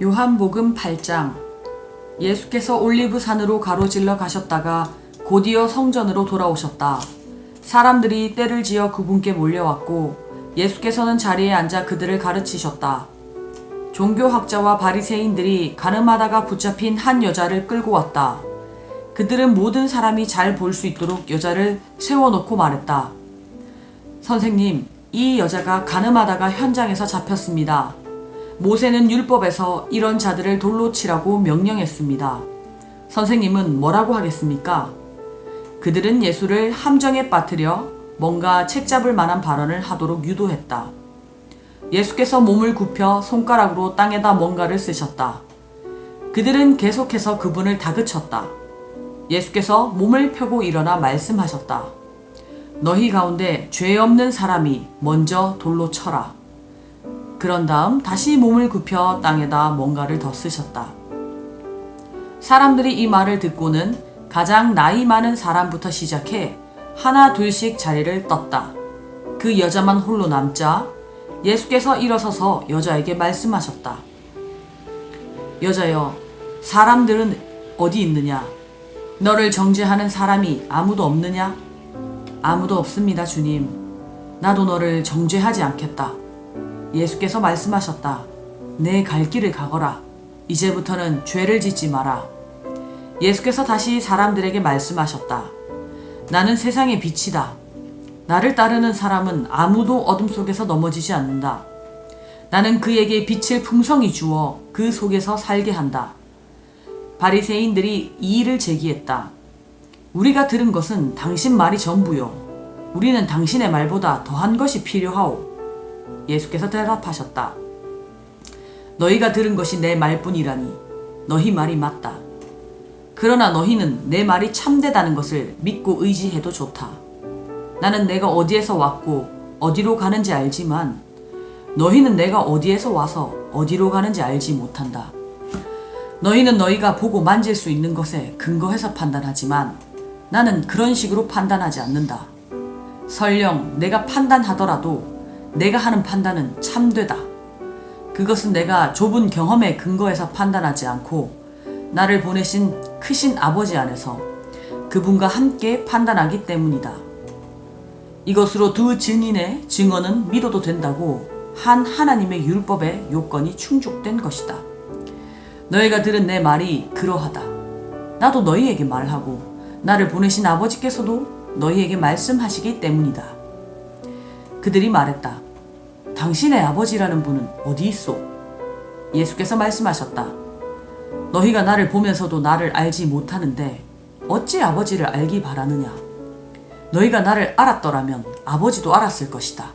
요한복음 8장. 예수께서 올리브산으로 가로질러 가셨다가 곧이어 성전으로 돌아오셨다. 사람들이 떼를 지어 그분께 몰려왔고 예수께서는 자리에 앉아 그들을 가르치셨다. 종교학자와 바리새인들이 가늠하다가 붙잡힌 한 여자를 끌고 왔다. 그들은 모든 사람이 잘 볼 수 있도록 여자를 세워놓고 말했다. 선생님, 이 여자가 가늠하다가 현장에서 잡혔습니다. 모세는 율법에서 이런 자들을 돌로 치라고 명령했습니다. 선생님은 뭐라고 하겠습니까? 그들은 예수를 함정에 빠뜨려 뭔가 책잡을 만한 발언을 하도록 유도했다. 예수께서 몸을 굽혀 손가락으로 땅에다 뭔가를 쓰셨다. 그들은 계속해서 그분을 다그쳤다. 예수께서 몸을 펴고 일어나 말씀하셨다. 너희 가운데 죄 없는 사람이 먼저 돌로 쳐라. 그런 다음 다시 몸을 굽혀 땅에다 뭔가를 더 쓰셨다. 사람들이 이 말을 듣고는 가장 나이 많은 사람부터 시작해 하나 둘씩 자리를 떴다. 그 여자만 홀로 남자 예수께서 일어서서 여자에게 말씀하셨다. 여자여, 사람들은 어디 있느냐? 너를 정죄하는 사람이 아무도 없느냐? 아무도 없습니다, 주님. 나도 너를 정죄하지 않겠다. 예수께서 말씀하셨다. 내 갈 길을 가거라. 이제부터는 죄를 짓지 마라. 예수께서 다시 사람들에게 말씀하셨다. 나는 세상의 빛이다. 나를 따르는 사람은 아무도 어둠 속에서 넘어지지 않는다. 나는 그에게 빛을 풍성히 주어 그 속에서 살게 한다. 바리새인들이 이의를 제기했다. 우리가 들은 것은 당신 말이 전부요. 우리는 당신의 말보다 더한 것이 필요하오. 예수께서 대답하셨다. 너희가 들은 것이 내 말뿐이라니 너희 말이 맞다. 그러나 너희는 내 말이 참되다는 것을 믿고 의지해도 좋다. 나는 내가 어디에서 왔고 어디로 가는지 알지만 너희는 내가 어디에서 와서 어디로 가는지 알지 못한다. 너희는 너희가 보고 만질 수 있는 것에 근거해서 판단하지만 나는 그런 식으로 판단하지 않는다. 설령 내가 판단하더라도 내가 하는 판단은 참되다. 그것은 내가 좁은 경험에 근거해서 판단하지 않고 나를 보내신 크신 아버지 안에서 그분과 함께 판단하기 때문이다. 이것으로 두 증인의 증언은 믿어도 된다고 한 하나님의 율법의 요건이 충족된 것이다. 너희가 들은 내 말이 그러하다. 나도 너희에게 말하고 나를 보내신 아버지께서도 너희에게 말씀하시기 때문이다. 그들이 말했다. 당신의 아버지라는 분은 어디 있소? 예수께서 말씀하셨다. 너희가 나를 보면서도 나를 알지 못하는데 어찌 아버지를 알기 바라느냐? 너희가 나를 알았더라면 아버지도 알았을 것이다.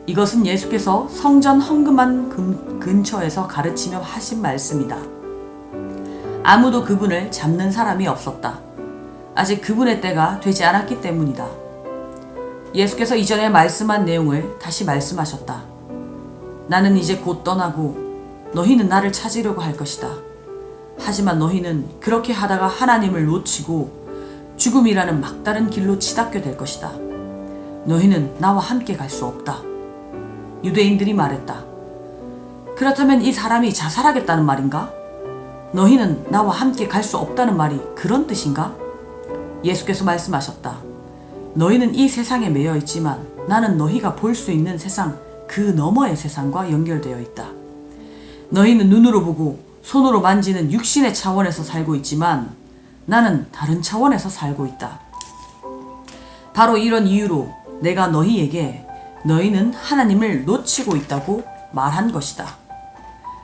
이것은 예수께서 성전 헌금한 근처에서 가르치며 하신 말씀이다. 아무도 그분을 잡는 사람이 없었다. 아직 그분의 때가 되지 않았기 때문이다. 예수께서 이전에 말씀한 내용을 다시 말씀하셨다. 나는 이제 곧 떠나고 너희는 나를 찾으려고 할 것이다. 하지만 너희는 그렇게 하다가 하나님을 놓치고 죽음이라는 막다른 길로 치닫게 될 것이다. 너희는 나와 함께 갈 수 없다. 유대인들이 말했다. 그렇다면 이 사람이 자살하겠다는 말인가? 너희는 나와 함께 갈 수 없다는 말이 그런 뜻인가? 예수께서 말씀하셨다. 너희는 이 세상에 매여 있지만 나는 너희가 볼 수 있는 세상 그 너머의 세상과 연결되어 있다. 너희는 눈으로 보고 손으로 만지는 육신의 차원에서 살고 있지만 나는 다른 차원에서 살고 있다. 바로 이런 이유로 내가 너희에게 너희는 하나님을 놓치고 있다고 말한 것이다.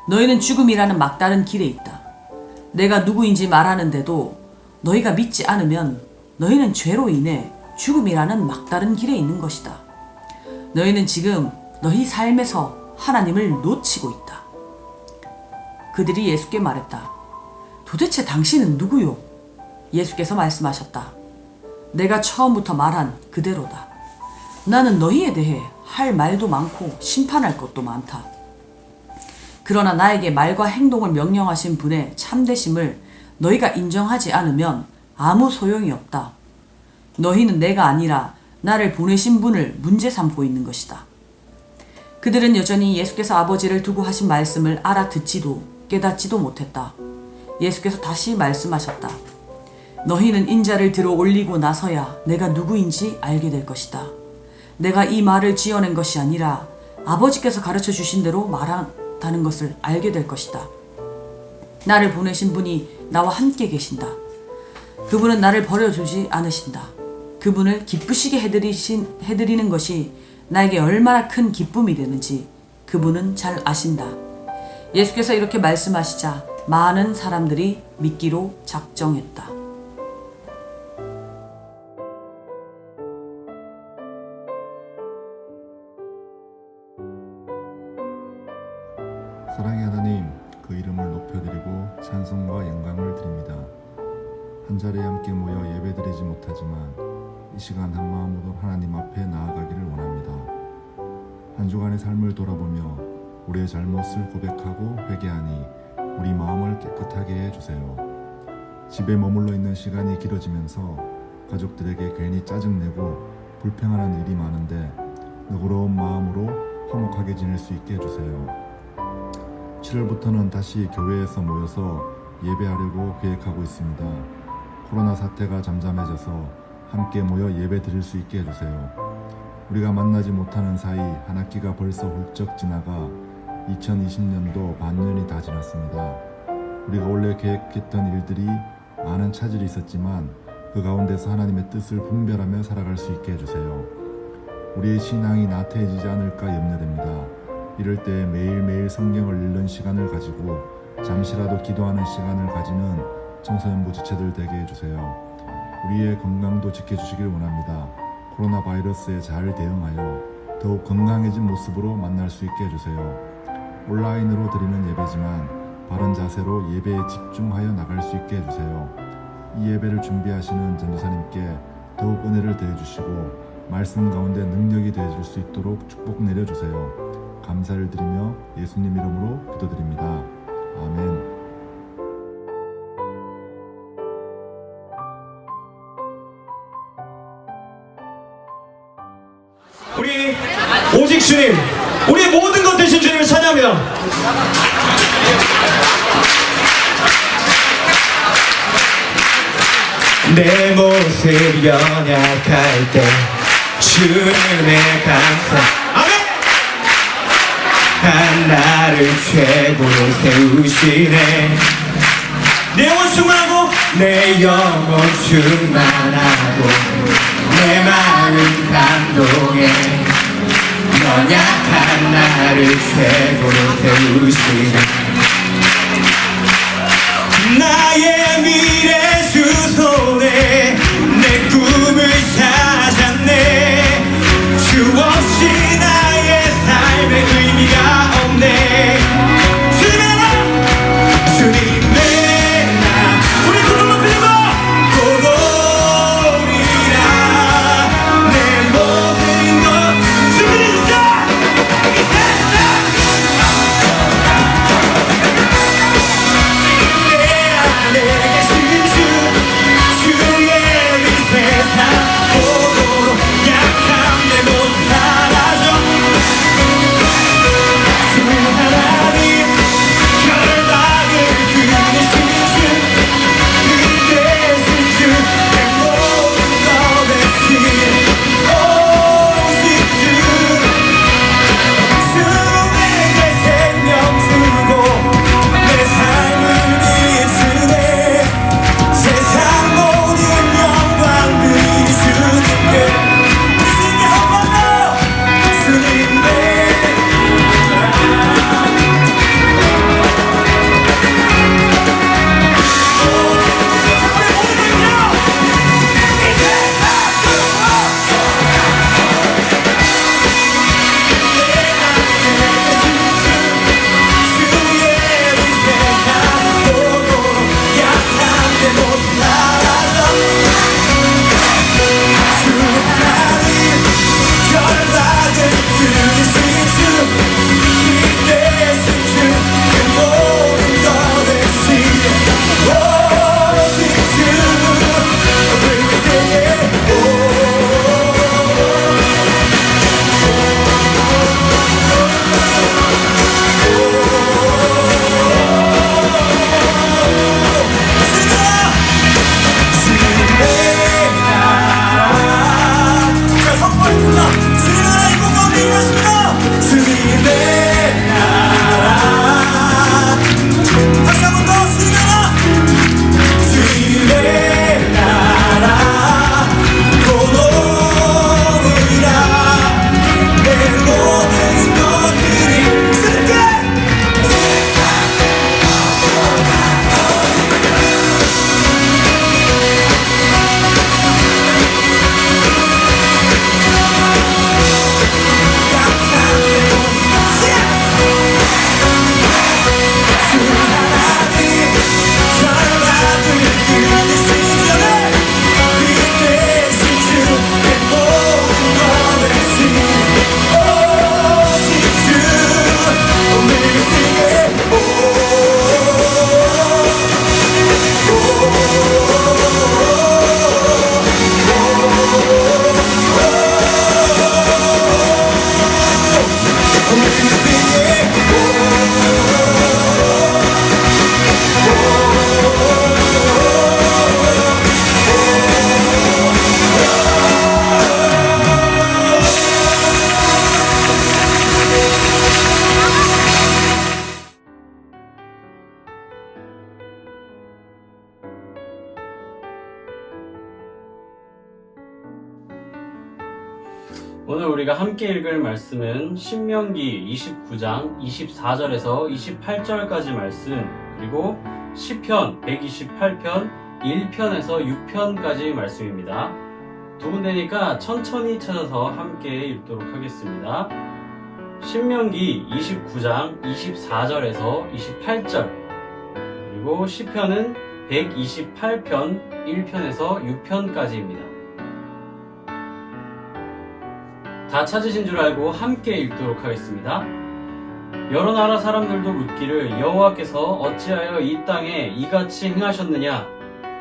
너희는 죽음이라는 막다른 길에 있다. 내가 누구인지 말하는데도 너희가 믿지 않으면 너희는 죄로 인해 죽음이라는 막다른 길에 있는 것이다. 너희는 지금 너희 삶에서 하나님을 놓치고 있다. 그들이 예수께 말했다. 도대체 당신은 누구요? 예수께서 말씀하셨다. 내가 처음부터 말한 그대로다. 나는 너희에 대해 할 말도 많고 심판할 것도 많다. 그러나 나에게 말과 행동을 명령하신 분의 참되심을 너희가 인정하지 않으면 아무 소용이 없다. 너희는 내가 아니라 나를 보내신 분을 문제 삼고 있는 것이다. 그들은 여전히 예수께서 아버지를 두고 하신 말씀을 알아듣지도 깨닫지도 못했다. 예수께서 다시 말씀하셨다. 너희는 인자를 들어 올리고 나서야 내가 누구인지 알게 될 것이다. 내가 이 말을 지어낸 것이 아니라 아버지께서 가르쳐 주신 대로 말한다는 것을 알게 될 것이다. 나를 보내신 분이 나와 함께 계신다. 그분은 나를 버려주지 않으신다. 그분을 기쁘시게 해드리는 것이 나에게 얼마나 큰 기쁨이 되는지 그분은 잘 아신다. 예수께서 이렇게 말씀하시자 많은 사람들이 믿기로 작정했다. 사랑의 하나님, 그 이름을 높여드리고 찬송과 영광을 드립니다. 한 자리에 함께 모여 예배드리지 못하지만 이 시간 한 마음으로 하나님 앞에 나아가기를 원합니다. 한 주간의 삶을 돌아보며 우리의 잘못을 고백하고 회개하니 우리 마음을 깨끗하게 해주세요. 집에 머물러 있는 시간이 길어지면서 가족들에게 괜히 짜증내고 불평하는 일이 많은데 너그러운 마음으로 화목하게 지낼 수 있게 해주세요. 7월부터는 다시 교회에서 모여서 예배하려고 계획하고 있습니다. 코로나 사태가 잠잠해져서 함께 모여 예배 드릴 수 있게 해주세요. 우리가 만나지 못하는 사이 한 학기가 벌써 훌쩍 지나가 2020년도 반년이 다 지났습니다. 우리가 원래 계획했던 일들이 많은 차질이 있었지만 그 가운데서 하나님의 뜻을 분별하며 살아갈 수 있게 해주세요. 우리의 신앙이 나태해지지 않을까 염려됩니다. 이럴 때 매일매일 성경을 읽는 시간을 가지고 잠시라도 기도하는 시간을 가지는 청소년부 지체들 되게 해주세요. 우리의 건강도 지켜주시길 원합니다. 코로나 바이러스에 잘 대응하여 더욱 건강해진 모습으로 만날 수 있게 해주세요. 온라인으로 드리는 예배지만 바른 자세로 예배에 집중하여 나갈 수 있게 해주세요. 이 예배를 준비하시는 전도사님께 더욱 은혜를 더해주시고 말씀 가운데 능력이 되어질 수 있도록 축복 내려주세요. 감사를 드리며 예수님 이름으로 기도드립니다. 아멘. 우리 오직 주님, 우리 모든 것 되신 주님을 찬양합니다. 내 모습 연약할 때 주님의 감사 아멘. 나를 최고로 세우시네. 내 영혼 충만하고 내 영혼 충만하고 내 마음 감동해. 연약한 나를 최고로 세우시네. 나의 미래 주소네. 내 꿈을 찾았네. 주 없이 나의 삶의 의미가 없네. 주님의 나 우리 두 손 높이고 고고리라. 내 모든 것 준비해주자. 이 세상 내 안에 오늘 우리가 함께 읽을 말씀은 신명기 29장 24절에서 28절까지 말씀, 그리고 시편 128편 1편에서 6편까지 말씀입니다. 두 군데니까 천천히 찾아서 함께 읽도록 하겠습니다. 신명기 29장 24절에서 28절, 그리고 시편은 128편 1편에서 6편까지입니다. 다 찾으신 줄 알고 함께 읽도록 하겠습니다. 여러 나라 사람들도 묻기를 여호와께서 어찌하여 이 땅에 이같이 행하셨느냐,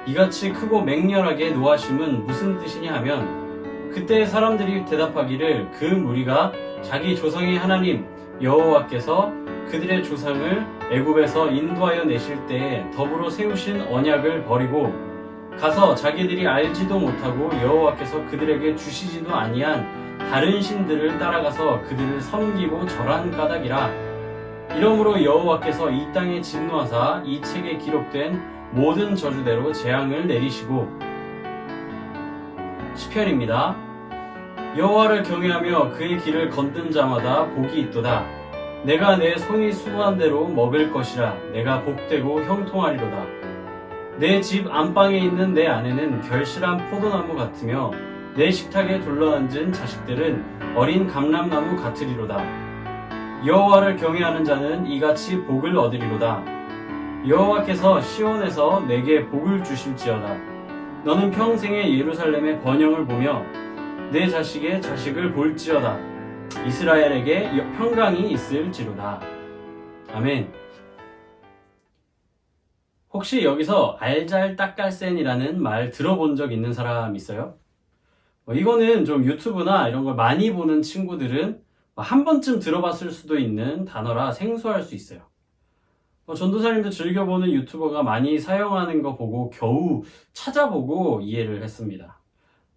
이같이 크고 맹렬하게 노하심은 무슨 뜻이냐 하면, 그때 사람들이 대답하기를 그 무리가 자기 조상의 하나님 여호와께서 그들의 조상을 애굽에서 인도하여 내실 때에 더불어 세우신 언약을 버리고 가서 자기들이 알지도 못하고 여호와께서 그들에게 주시지도 아니한 다른 신들을 따라가서 그들을 섬기고 절한 까닭이라. 이러므로 여호와께서 이 땅에 진노하사 이 책에 기록된 모든 저주대로 재앙을 내리시고. 시편입니다. 여호와를 경외하며 그의 길을 걷는 자마다 복이 있도다. 내가 내 손이 수고한 대로 먹을 것이라. 내가 복되고 형통하리로다. 내 집 안방에 있는 내 아내는 결실한 포도나무 같으며 내 식탁에 둘러앉은 자식들은 어린 감람나무 같으리로다. 여호와를 경외하는 자는 이같이 복을 얻으리로다. 여호와께서 시온에서 내게 복을 주실지어다. 너는 평생에 예루살렘의 번영을 보며 내 자식의 자식을 볼지어다. 이스라엘에게 평강이 있을지로다. 아멘. 혹시 여기서 알잘딱깔센이라는 말 들어본 적 있는 사람 있어요? 이거는 좀 유튜브나 이런 걸 많이 보는 친구들은 한 번쯤 들어봤을 수도 있는 단어라 생소할 수 있어요. 전도사님도 즐겨보는 유튜버가 많이 사용하는 거 보고 겨우 찾아보고 이해를 했습니다.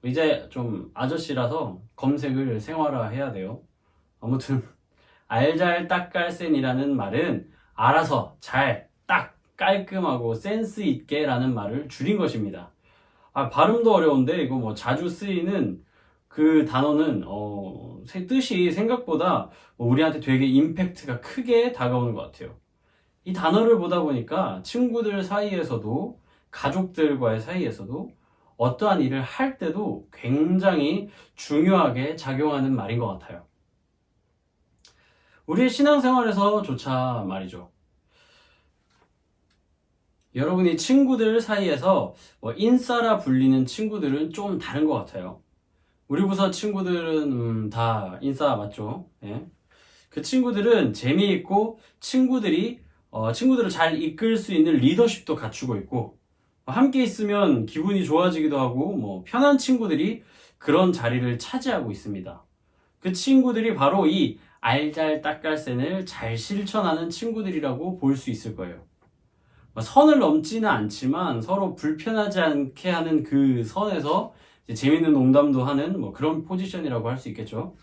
이제 좀 아저씨라서 검색을 생활화해야 돼요. 아무튼 알잘딱깔센이라는 말은 알아서 잘, 딱, 깔끔하고 센스 있게 라는 말을 줄인 것입니다. 발음도 어려운데 이거 뭐 자주 쓰이는 그 단어는 뜻이 생각보다 우리한테 되게 임팩트가 크게 다가오는 것 같아요. 이 단어를 보다 보니까 친구들 사이에서도 가족들과의 사이에서도 어떠한 일을 할 때도 굉장히 중요하게 작용하는 말인 것 같아요. 우리의 신앙생활에서조차 말이죠. 여러분이 친구들 사이에서 인싸라 불리는 친구들은 좀 다른 것 같아요. 우리 부서 친구들은 다 인싸 맞죠? 예. 그 친구들은 재미있고 친구들을 잘 이끌 수 있는 리더십도 갖추고 있고, 함께 있으면 기분이 좋아지기도 하고 편한 친구들이 그런 자리를 차지하고 있습니다. 그 친구들이 바로 이 알잘딱깔센을 잘 실천하는 친구들이라고 볼 수 있을 거예요. 선을 넘지는 않지만 서로 불편하지 않게 하는 그 선에서 이제 재밌는 농담도 하는 그런 포지션이라고 할 수 있겠죠.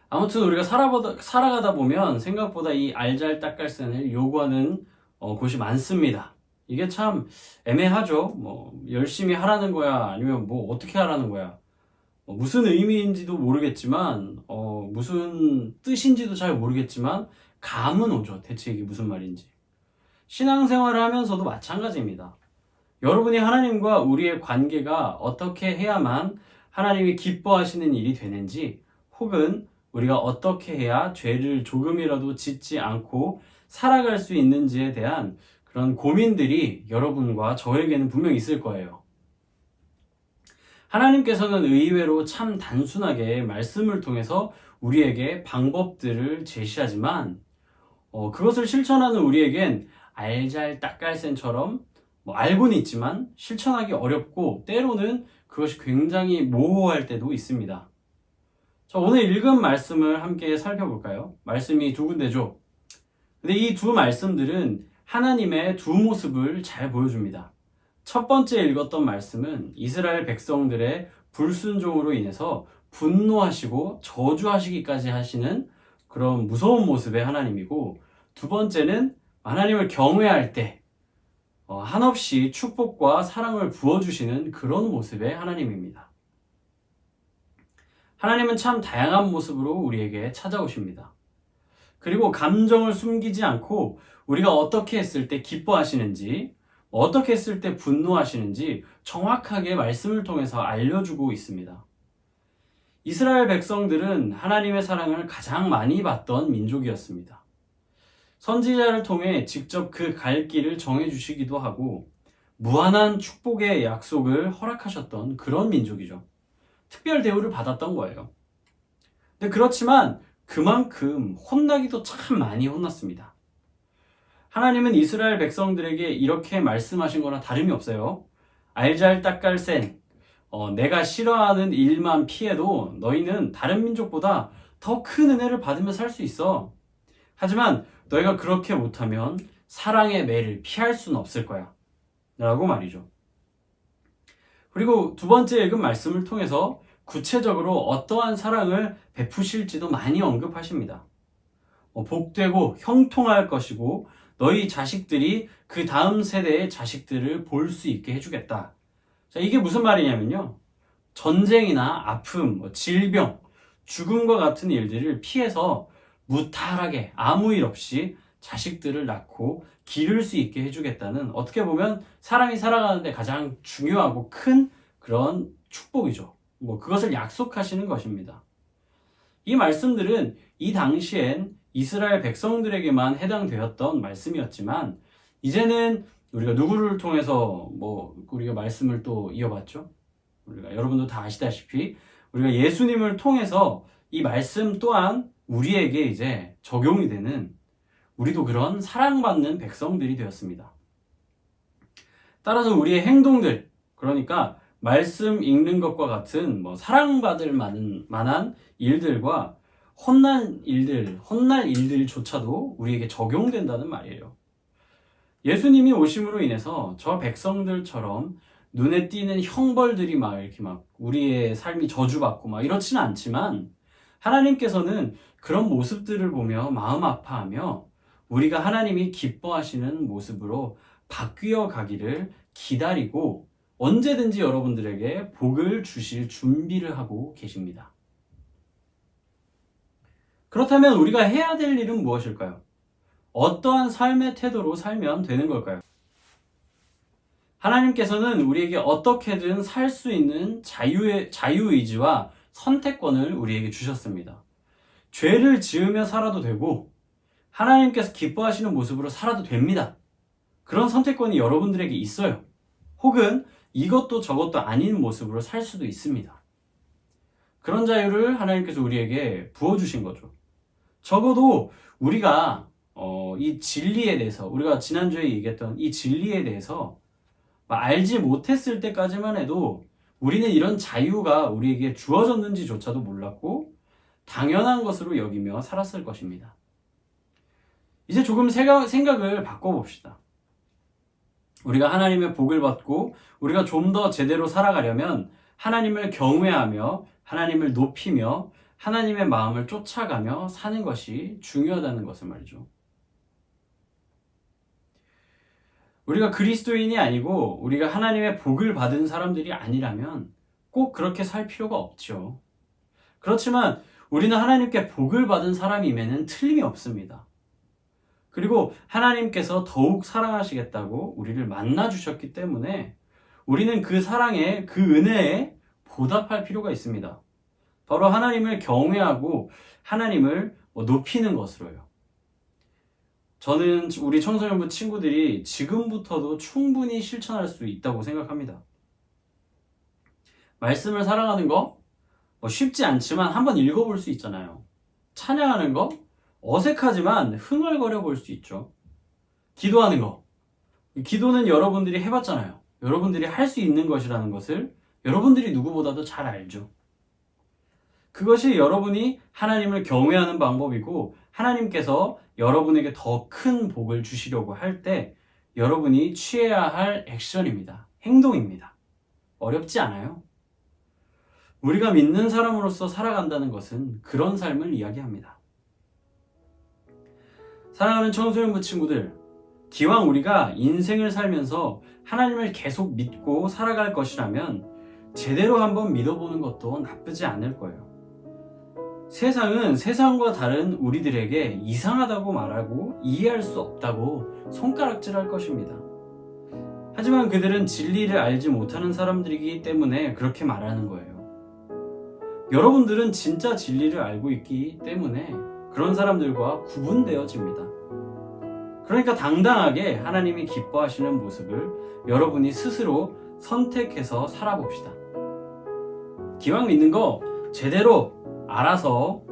아무튼 우리가 살아가다 보면 생각보다 이 알잘딱깔센을 요구하는 곳이 많습니다. 이게 참 애매하죠. 열심히 하라는 거야, 아니면 어떻게 하라는 거야. 무슨 의미인지도 모르겠지만, 무슨 뜻인지도 잘 모르겠지만 감은 오죠. 대체 이게 무슨 말인지. 신앙생활을 하면서도 마찬가지입니다. 여러분이 하나님과 우리의 관계가 어떻게 해야만 하나님이 기뻐하시는 일이 되는지, 혹은 우리가 어떻게 해야 죄를 조금이라도 짓지 않고 살아갈 수 있는지에 대한 그런 고민들이 여러분과 저에게는 분명히 있을 거예요. 하나님께서는 의외로 참 단순하게 말씀을 통해서 우리에게 방법들을 제시하지만 그것을 실천하는 우리에겐 알잘딱깔센처럼 알고는 있지만 실천하기 어렵고 때로는 그것이 굉장히 모호할 때도 있습니다. 자, 오늘 읽은 말씀을 함께 살펴볼까요? 말씀이 두 군데죠. 근데 이 두 말씀들은 하나님의 두 모습을 잘 보여줍니다. 첫 번째 읽었던 말씀은 이스라엘 백성들의 불순종으로 인해서 분노하시고 저주하시기까지 하시는 그런 무서운 모습의 하나님이고, 두 번째는 하나님을 경외할 때 한없이 축복과 사랑을 부어주시는 그런 모습의 하나님입니다. 하나님은 참 다양한 모습으로 우리에게 찾아오십니다. 그리고 감정을 숨기지 않고 우리가 어떻게 했을 때 기뻐하시는지, 어떻게 했을 때 분노하시는지 정확하게 말씀을 통해서 알려주고 있습니다. 이스라엘 백성들은 하나님의 사랑을 가장 많이 받던 민족이었습니다. 선지자를 통해 직접 그 갈 길을 정해주시기도 하고 무한한 축복의 약속을 허락하셨던 그런 민족이죠. 특별 대우를 받았던 거예요. 근데 그렇지만 그만큼 혼나기도 참 많이 혼났습니다. 하나님은 이스라엘 백성들에게 이렇게 말씀하신 거나 다름이 없어요. 알잘딱깔센 내가 싫어하는 일만 피해도 너희는 다른 민족보다 더 큰 은혜를 받으며 살 수 있어. 하지만 너희가 그렇게 못하면 사랑의 매를 피할 수는 없을 거야 라고 말이죠. 그리고 두 번째 읽은 말씀을 통해서 구체적으로 어떠한 사랑을 베푸실지도 많이 언급하십니다. 복되고 형통할 것이고 너희 자식들이 그 다음 세대의 자식들을 볼 수 있게 해주겠다. 자, 이게 무슨 말이냐면요. 전쟁이나 아픔, 질병, 죽음과 같은 일들을 피해서 무탈하게 아무 일 없이 자식들을 낳고 기를 수 있게 해주겠다는, 어떻게 보면 사람이 살아가는데 가장 중요하고 큰 그런 축복이죠. 그것을 약속하시는 것입니다. 이 말씀들은 이 당시엔 이스라엘 백성들에게만 해당되었던 말씀이었지만 이제는 우리가 누구를 통해서 우리가 말씀을 또 이어봤죠? 우리가 여러분도 다 아시다시피 우리가 예수님을 통해서 이 말씀 또한 우리에게 이제 적용이 되는, 우리도 그런 사랑받는 백성들이 되었습니다. 따라서 우리의 행동들, 그러니까 말씀 읽는 것과 같은 사랑받을 만한 일들과 혼날 일들조차도 우리에게 적용된다는 말이에요. 예수님이 오심으로 인해서 저 백성들처럼 눈에 띄는 형벌들이 이렇게 우리의 삶이 저주받고 이렇지는 않지만 하나님께서는 그런 모습들을 보며 마음 아파하며 우리가 하나님이 기뻐하시는 모습으로 바뀌어 가기를 기다리고 언제든지 여러분들에게 복을 주실 준비를 하고 계십니다. 그렇다면 우리가 해야 될 일은 무엇일까요? 어떠한 삶의 태도로 살면 되는 걸까요? 하나님께서는 우리에게 어떻게든 살 수 있는 자유의지와 선택권을 우리에게 주셨습니다. 죄를 지으며 살아도 되고 하나님께서 기뻐하시는 모습으로 살아도 됩니다. 그런 선택권이 여러분들에게 있어요. 혹은 이것도 저것도 아닌 모습으로 살 수도 있습니다. 그런 자유를 하나님께서 우리에게 부어주신 거죠. 적어도 우리가 이 진리에 대해서, 우리가 지난주에 얘기했던 이 진리에 대해서 알지 못했을 때까지만 해도 우리는 이런 자유가 우리에게 주어졌는지조차도 몰랐고 당연한 것으로 여기며 살았을 것입니다. 이제 조금 생각을 바꿔봅시다. 우리가 하나님의 복을 받고 우리가 좀 더 제대로 살아가려면 하나님을 경외하며 하나님을 높이며 하나님의 마음을 쫓아가며 사는 것이 중요하다는 것을 말이죠. 우리가 그리스도인이 아니고 우리가 하나님의 복을 받은 사람들이 아니라면 꼭 그렇게 살 필요가 없죠. 그렇지만 우리는 하나님께 복을 받은 사람임에는 틀림이 없습니다. 그리고 하나님께서 더욱 사랑하시겠다고 우리를 만나주셨기 때문에 우리는 그 사랑에, 그 은혜에 보답할 필요가 있습니다. 바로 하나님을 경외하고 하나님을 높이는 것으로요. 저는 우리 청소년부 친구들이 지금부터도 충분히 실천할 수 있다고 생각합니다. 말씀을 사랑하는 거 쉽지 않지만 한번 읽어볼 수 있잖아요. 찬양하는 거 어색하지만 흥얼거려 볼 수 있죠. 기도하는 거, 기도는 여러분들이 해봤잖아요. 여러분들이 할 수 있는 것이라는 것을 여러분들이 누구보다도 잘 알죠. 그것이 여러분이 하나님을 경외하는 방법이고 하나님께서 여러분에게 더 큰 복을 주시려고 할 때 여러분이 취해야 할 액션입니다. 행동입니다. 어렵지 않아요. 우리가 믿는 사람으로서 살아간다는 것은 그런 삶을 이야기합니다. 사랑하는 청소년부 친구들, 기왕 우리가 인생을 살면서 하나님을 계속 믿고 살아갈 것이라면 제대로 한번 믿어보는 것도 나쁘지 않을 거예요. 세상은 세상과 다른 우리들에게 이상하다고 말하고 이해할 수 없다고 손가락질할 것입니다. 하지만 그들은 진리를 알지 못하는 사람들이기 때문에 그렇게 말하는 거예요. 여러분들은 진짜 진리를 알고 있기 때문에 그런 사람들과 구분되어집니다. 그러니까 당당하게 하나님이 기뻐하시는 모습을 여러분이 스스로 선택해서 살아봅시다. 기왕 믿는 거 제대로 알아서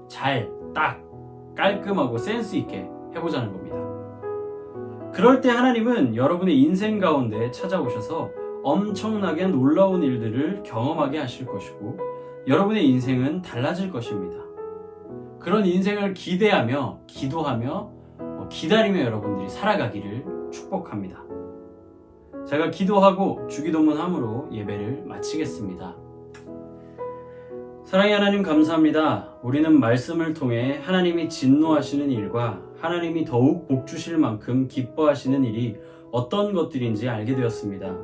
잘, 딱, 깔끔하고 센스 있게 해보자는 겁니다. 그럴 때 하나님은 여러분의 인생 가운데 찾아오셔서 엄청나게 놀라운 일들을 경험하게 하실 것이고 여러분의 인생은 달라질 것입니다. 그런 인생을 기대하며 기도하며 기다리며 여러분들이 살아가기를 축복합니다. 제가 기도하고 주기도문함으로 예배를 마치겠습니다. 사랑의 하나님 감사합니다. 우리는 말씀을 통해 하나님이 진노하시는 일과 하나님이 더욱 복 주실 만큼 기뻐하시는 일이 어떤 것들인지 알게 되었습니다.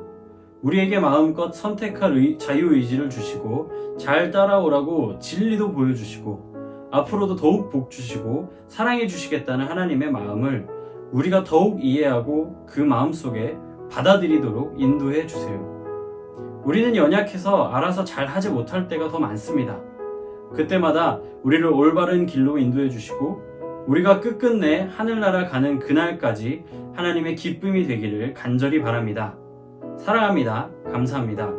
우리에게 마음껏 선택할 자유의지를 주시고 잘 따라오라고 진리도 보여주시고 앞으로도 더욱 복 주시고 사랑해 주시겠다는 하나님의 마음을 우리가 더욱 이해하고 그 마음속에 받아들이도록 인도해 주세요. 우리는 연약해서 알아서 잘 하지 못할 때가 더 많습니다. 그때마다 우리를 올바른 길로 인도해 주시고 우리가 끝끝내 하늘나라 가는 그날까지 하나님의 기쁨이 되기를 간절히 바랍니다. 사랑합니다. 감사합니다.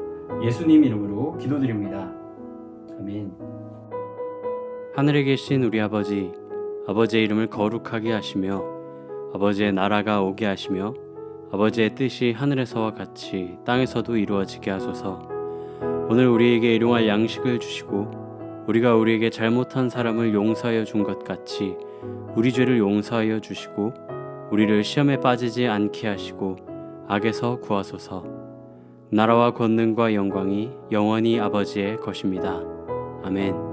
예수님 이름으로 기도드립니다. 아멘. 하늘에 계신 우리 아버지, 아버지의 이름을 거룩하게 하시며 아버지의 나라가 오게 하시며 아버지의 뜻이 하늘에서와 같이 땅에서도 이루어지게 하소서. 오늘 우리에게 일용할 양식을 주시고 우리가 우리에게 잘못한 사람을 용서하여 준 것 같이 우리 죄를 용서하여 주시고 우리를 시험에 빠지지 않게 하시고 악에서 구하소서. 나라와 권능과 영광이 영원히 아버지의 것입니다. 아멘.